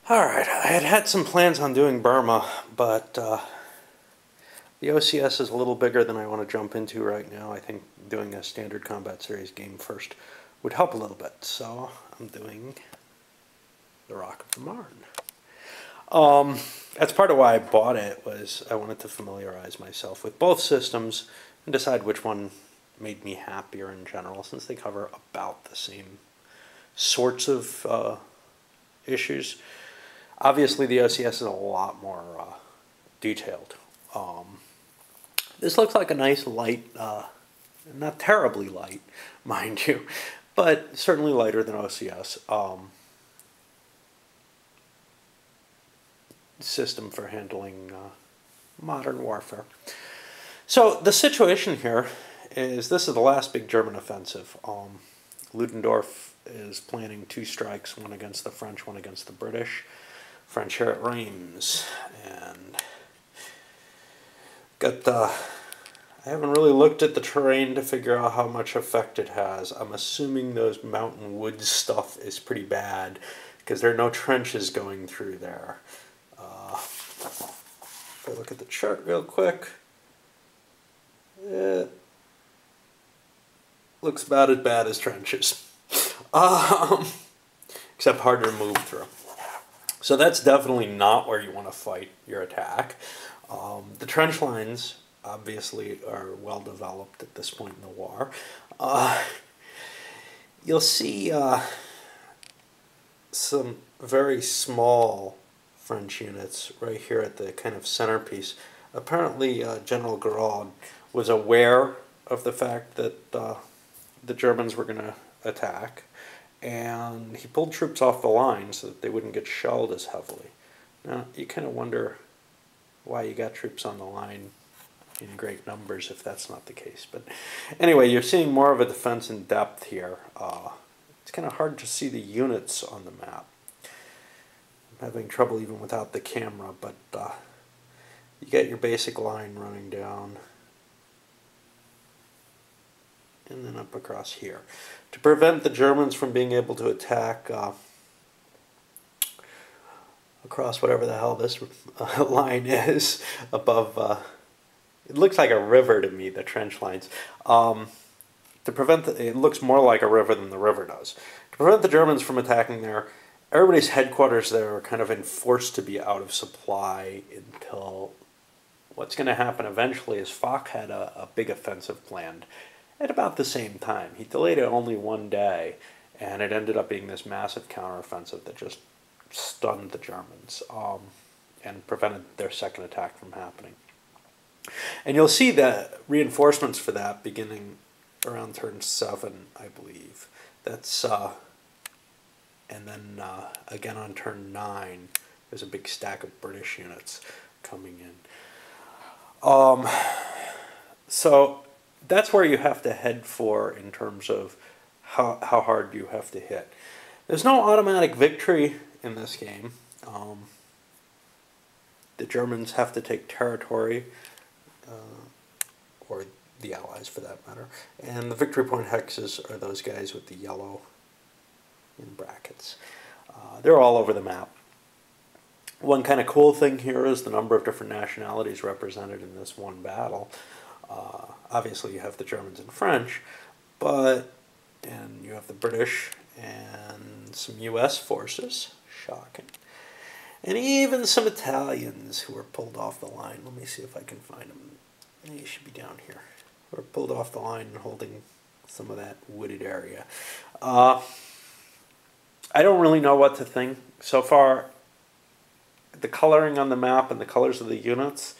Alright, I had some plans on doing Burma, but the OCS is a little bigger than I want to jump into right now. I think doing a standard combat series game first would help a little bit, so I'm doing the Rock of the Marne. That's part of why I bought it, was I wanted to familiarize myself with both systems and decide which one made me happier in general, since they cover about the same sorts of issues. Obviously, the OCS is a lot more detailed. This looks like a nice light, not terribly light, mind you, but certainly lighter than OCS. System for handling modern warfare. So the situation here is this is the last big German offensive. Ludendorff is planning 2 strikes, one against the French, one against the British. French here at Reims, and I haven't really looked at the terrain to figure out how much effect it has. I'm assuming those mountain woods stuff is pretty bad because there are no trenches going through there. If I look at the chart real quick, it looks about as bad as trenches, except hard to move through. So that's definitely not where you want to fight your attack. The trench lines obviously are well developed at this point in the war. You'll see some very small French units right here at the kind of centerpiece. Apparently General Giraud was aware of the fact that the Germans were going to attack, and he pulled troops off the line so that they wouldn't get shelled as heavily. Now, you kind of wonder why you got troops on the line in great numbers if that's not the case. But anyway, you're seeing more of a defense in depth here. It's kind of hard to see the units on the map. I'm having trouble even without the camera, but you get your basic line running down and then up across here. To prevent the Germans from being able to attack across whatever the hell this line is above, it looks like a river to me, the trench lines. To prevent it looks more like a river than the river does. To prevent the Germans from attacking there, everybody's headquarters there are kind of enforced to be out of supply until what's going to happen eventually is Foch had a big offensive planned at about the same time. He delayed it only 1 day, and it ended up being this massive counteroffensive that just stunned the Germans and prevented their second attack from happening. And you'll see the reinforcements for that beginning around turn 7, I believe. That's and then again on turn 9, there's a big stack of British units coming in. So that's where you have to head for in terms of how hard you have to hit. There's no automatic victory in this game. The Germans have to take territory, or the Allies for that matter, and the victory point hexes are those guys with the yellow in brackets. They're all over the map. One kind of cool thing here is the number of different nationalities represented in this one battle. Obviously you have the Germans and French, and you have the British and some US forces, shocking, and even some Italians who were pulled off the line. Let me see if I can find them. They should be down here. Who are pulled off the line and holding some of that wooded area. I don't really know what to think. So far, the coloring on the map and the colors of the units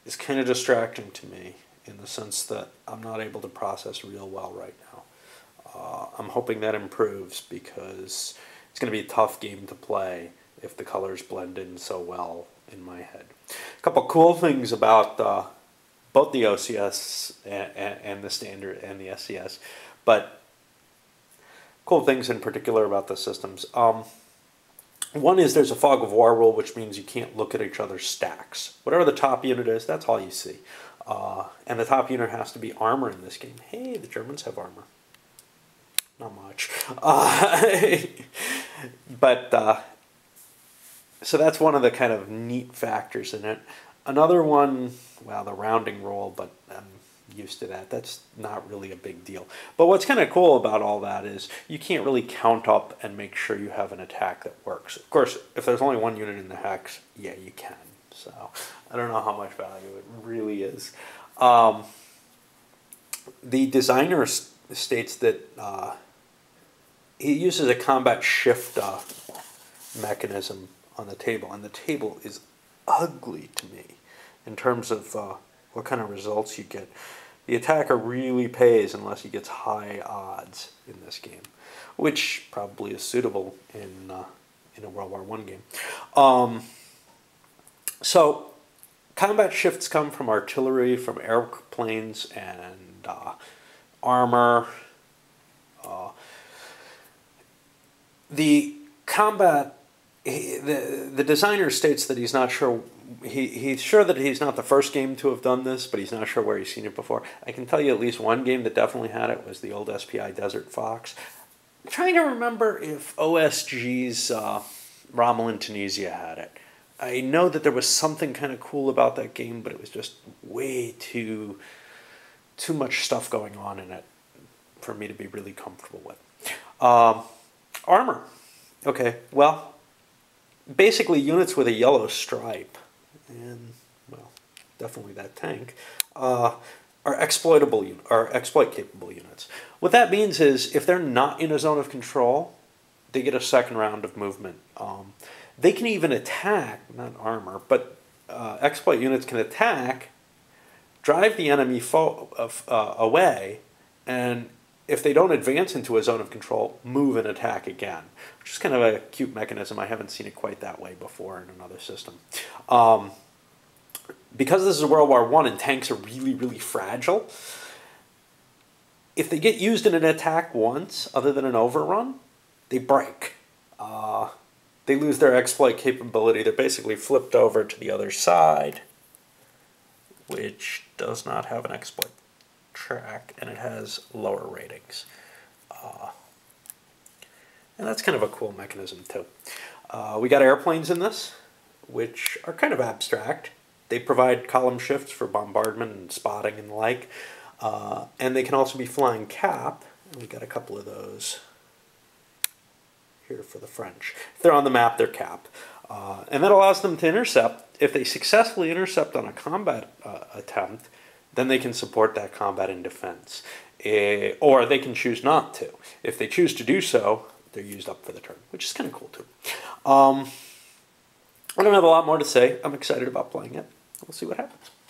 is kind of distracting to me, in the sense that I'm not able to process real well right now. I'm hoping that improves, because it's going to be a tough game to play if the colors blend in so well in my head. A couple cool things about both the OCS and the standard and the SCS, but cool things in particular about the systems. One is there's a fog of war rule, which means you can't look at each other's stacks. Whatever the top unit is, that's all you see. And the top unit has to be armor in this game. Hey, the Germans have armor. Not much. But So that's one of the kind of neat factors in it. Another one, well, the rounding roll, but I'm used to that. That's not really a big deal. But what's kind of cool about all that is you can't really count up and make sure you have an attack that works. Of course, if there's only one unit in the hex, yeah, you can. So I don't know how much value it really is. The designer states that he uses a combat shift mechanism on the table, and the table is ugly to me in terms of what kind of results you get. The attacker really pays unless he gets high odds in this game, which probably is suitable in a World War I game. So combat shifts come from artillery, from airplanes, and armor. The combat, the designer states that he's not sure, he's sure that he's not the first game to have done this, but he's not sure where he's seen it before. I can tell you at least one game that definitely had it was the old SPI Desert Fox. I'm trying to remember if OSG's Rommel in Tunisia had it. I know that there was something kind of cool about that game, but it was just way too much stuff going on in it for me to be really comfortable with. Armor. Okay, well, basically units with a yellow stripe, and, well, definitely that tank, are exploitable, are exploit-capable units. What that means is if they're not in a zone of control, they get a second round of movement. They can even attack, not armor, but exploit units can attack, drive the enemy away, and if they don't advance into a zone of control, move and attack again, which is kind of a cute mechanism. I haven't seen it quite that way before in another system. Because this is World War I and tanks are really, really fragile, if they get used in an attack once, other than an overrun, they break. They lose their exploit capability. They're basically flipped over to the other side, which does not have an exploit track, and it has lower ratings. And that's kind of a cool mechanism too. We got airplanes in this, which are kind of abstract. They provide column shifts for bombardment and spotting and the like. And they can also be flying cap. And we got a couple of those here for the French. If they're on the map, they're cap. And that allows them to intercept. If they successfully intercept on a combat attempt, then they can support that combat in defense. Or they can choose not to. If they choose to do so, they're used up for the turn, which is kind of cool too. I don't have a lot more to say. I'm excited about playing it. We'll see what happens.